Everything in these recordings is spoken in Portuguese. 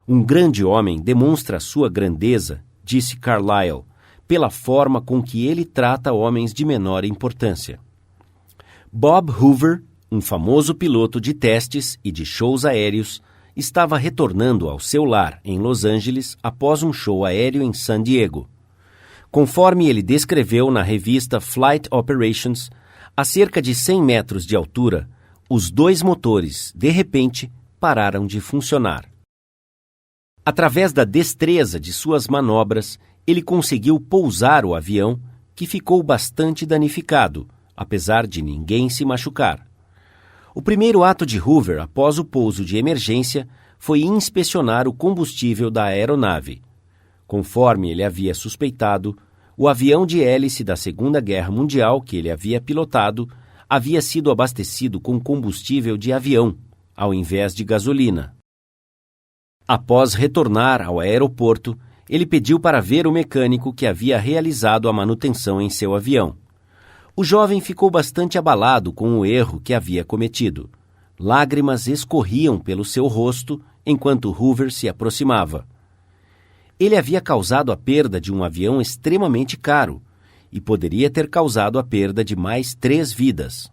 Um grande homem demonstra sua grandeza, disse Carlyle, pela forma com que ele trata homens de menor importância. Bob Hoover, um famoso piloto de testes e de shows aéreos, estava retornando ao seu lar em Los Angeles após um show aéreo em San Diego. Conforme ele descreveu na revista Flight Operations, a cerca de 100 metros de altura, os dois motores, de repente, pararam de funcionar. Através da destreza de suas manobras, ele conseguiu pousar o avião, que ficou bastante danificado, apesar de ninguém se machucar. O primeiro ato de Hoover após o pouso de emergência foi inspecionar o combustível da aeronave. Conforme ele havia suspeitado, o avião de hélice da Segunda Guerra Mundial que ele havia pilotado havia sido abastecido com combustível de avião, ao invés de gasolina. Após retornar ao aeroporto, ele pediu para ver o mecânico que havia realizado a manutenção em seu avião. O jovem ficou bastante abalado com o erro que havia cometido. Lágrimas escorriam pelo seu rosto enquanto Hoover se aproximava. Ele havia causado a perda de um avião extremamente caro e poderia ter causado a perda de mais 3 vidas.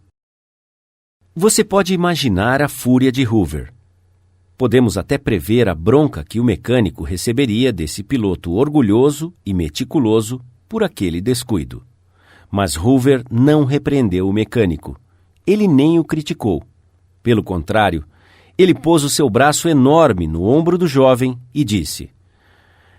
Você pode imaginar a fúria de Hoover. Podemos até prever a bronca que o mecânico receberia desse piloto orgulhoso e meticuloso por aquele descuido. Mas Hoover não repreendeu o mecânico. Ele nem o criticou. Pelo contrário, ele pôs o seu braço enorme no ombro do jovem e disse: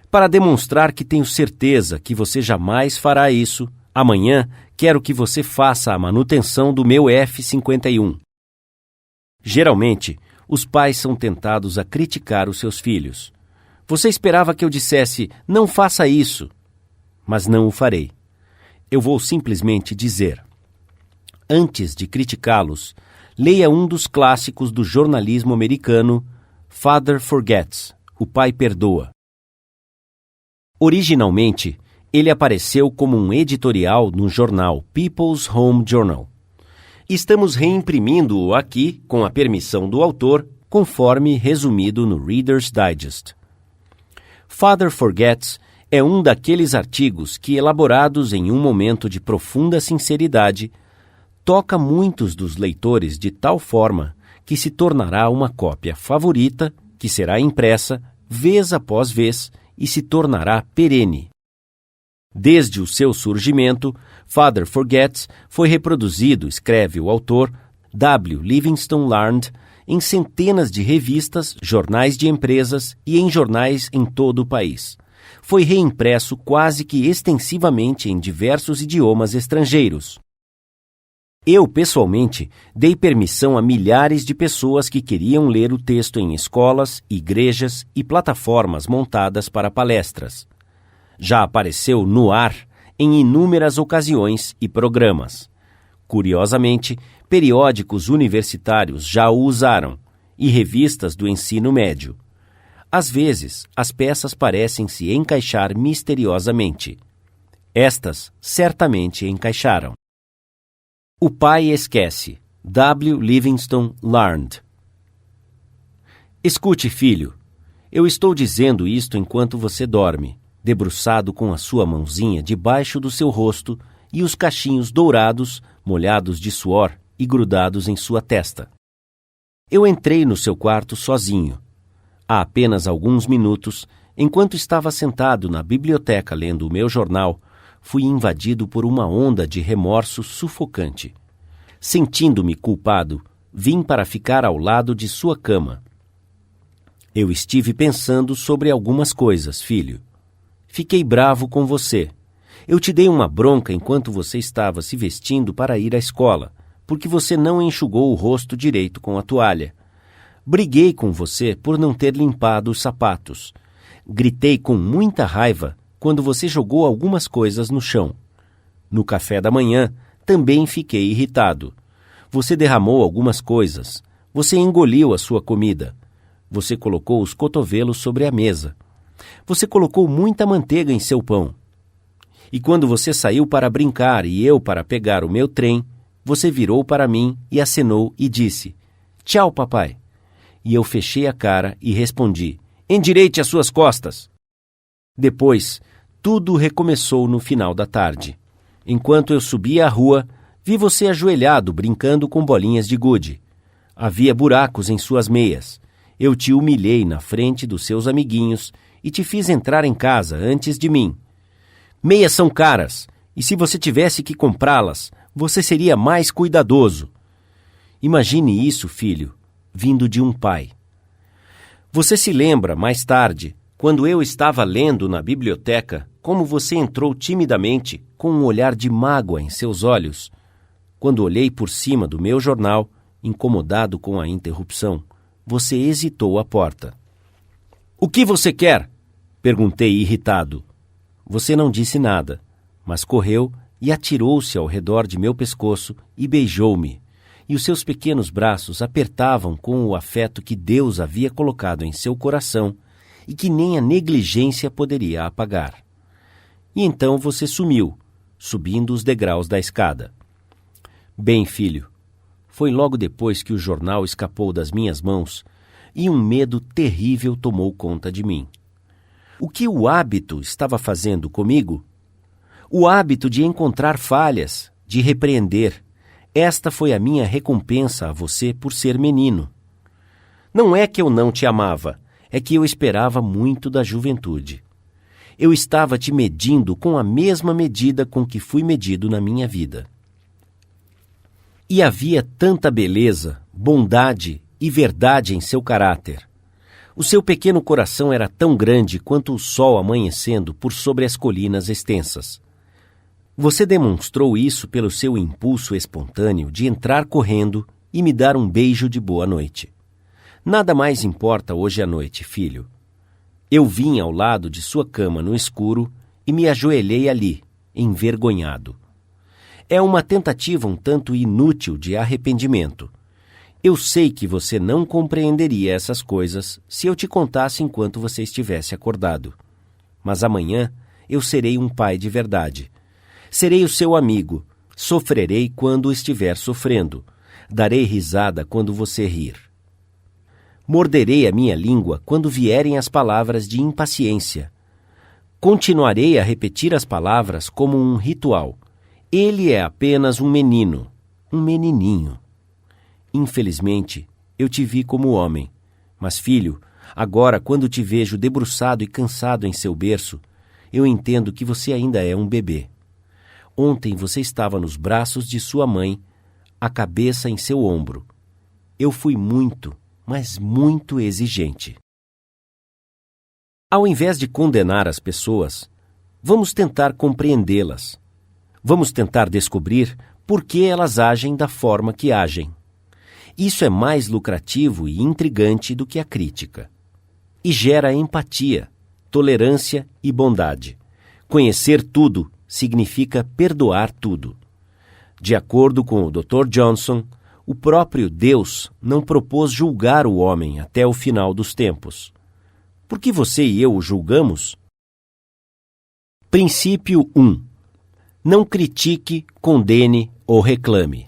"Para demonstrar que tenho certeza que você jamais fará isso, amanhã quero que você faça a manutenção do meu F-51. Geralmente, os pais são tentados a criticar os seus filhos. Você esperava que eu dissesse, não faça isso, mas não o farei. Eu vou simplesmente dizer. Antes de criticá-los, leia um dos clássicos do jornalismo americano, Father Forgets, O Pai Perdoa. Originalmente, ele apareceu como um editorial no jornal People's Home Journal. Estamos reimprimindo-o aqui, com a permissão do autor, conforme resumido no Reader's Digest. Father Forgets é um daqueles artigos que, elaborados em um momento de profunda sinceridade, toca muitos dos leitores de tal forma que se tornará uma cópia favorita, que será impressa vez após vez e se tornará perene. Desde o seu surgimento, Father Forgets foi reproduzido, escreve o autor, W. Livingston Larned, em centenas de revistas, jornais de empresas e em jornais em todo o país. Foi reimpresso quase que extensivamente em diversos idiomas estrangeiros. Eu, pessoalmente, dei permissão a milhares de pessoas que queriam ler o texto em escolas, igrejas e plataformas montadas para palestras. Já apareceu no ar em inúmeras ocasiões e programas. Curiosamente, periódicos universitários já o usaram, e revistas do ensino médio. Às vezes, as peças parecem se encaixar misteriosamente. Estas certamente encaixaram. O pai esquece. W. Livingston Larned. Escute, filho. Eu estou dizendo isto enquanto você dorme, debruçado com a sua mãozinha debaixo do seu rosto e os cachinhos dourados, molhados de suor e grudados em sua testa. Eu entrei no seu quarto sozinho. Há apenas alguns minutos, enquanto estava sentado na biblioteca lendo o meu jornal, fui invadido por uma onda de remorso sufocante. Sentindo-me culpado, vim para ficar ao lado de sua cama. Eu estive pensando sobre algumas coisas, filho. Fiquei bravo com você. Eu te dei uma bronca enquanto você estava se vestindo para ir à escola, porque você não enxugou o rosto direito com a toalha. Briguei com você por não ter limpado os sapatos. Gritei com muita raiva quando você jogou algumas coisas no chão. No café da manhã, também fiquei irritado. Você derramou algumas coisas. Você engoliu a sua comida. Você colocou os cotovelos sobre a mesa. Você colocou muita manteiga em seu pão. E quando você saiu para brincar e eu para pegar o meu trem, você virou para mim e acenou e disse, "Tchau, papai." E eu fechei a cara e respondi, Endireite as suas costas. Depois, tudo recomeçou no final da tarde. Enquanto eu subia a rua, vi você ajoelhado brincando com bolinhas de gude. Havia buracos em suas meias. Eu te humilhei na frente dos seus amiguinhos e te fiz entrar em casa antes de mim. Meias são caras, e se você tivesse que comprá-las, você seria mais cuidadoso. Imagine isso, filho, vindo de um pai. Você se lembra, mais tarde, quando eu estava lendo na biblioteca, como você entrou timidamente, com um olhar de mágoa em seus olhos? Quando olhei por cima do meu jornal, incomodado com a interrupção, você hesitou à porta. O que você quer? Perguntei irritado. Você não disse nada, mas correu e atirou-se ao redor de meu pescoço e beijou-me, e os seus pequenos braços apertavam com o afeto que Deus havia colocado em seu coração e que nem a negligência poderia apagar. E então você sumiu, subindo os degraus da escada. Bem, filho, foi logo depois que o jornal escapou das minhas mãos e um medo terrível tomou conta de mim. O que o hábito estava fazendo comigo? O hábito de encontrar falhas, de repreender. Esta foi a minha recompensa a você por ser menino. Não é que eu não te amava, é que eu esperava muito da juventude. Eu estava te medindo com a mesma medida com que fui medido na minha vida. E havia tanta beleza, bondade e verdade em seu caráter. O seu pequeno coração era tão grande quanto o sol amanhecendo por sobre as colinas extensas. Você demonstrou isso pelo seu impulso espontâneo de entrar correndo e me dar um beijo de boa noite. Nada mais importa hoje à noite, filho. Eu vim ao lado de sua cama no escuro e me ajoelhei ali, envergonhado. É uma tentativa um tanto inútil de arrependimento. Eu sei que você não compreenderia essas coisas se eu te contasse enquanto você estivesse acordado. Mas amanhã eu serei um pai de verdade. Serei o seu amigo. Sofrerei quando estiver sofrendo. Darei risada quando você rir. Morderei a minha língua quando vierem as palavras de impaciência. Continuarei a repetir as palavras como um ritual. Ele é apenas um menino, um menininho. Infelizmente, eu te vi como homem. Mas, filho, agora, quando te vejo debruçado e cansado em seu berço, eu entendo que você ainda é um bebê. Ontem você estava nos braços de sua mãe, a cabeça em seu ombro. Eu fui muito, mas muito exigente. Ao invés de condenar as pessoas, vamos tentar compreendê-las. Vamos tentar descobrir por que elas agem da forma que agem. Isso é mais lucrativo e intrigante do que a crítica. E gera empatia, tolerância e bondade. Conhecer tudo significa perdoar tudo. De acordo com o Dr. Johnson, o próprio Deus não propôs julgar o homem até o final dos tempos. Por que você e eu o julgamos? Princípio 1. Não critique, condene ou reclame.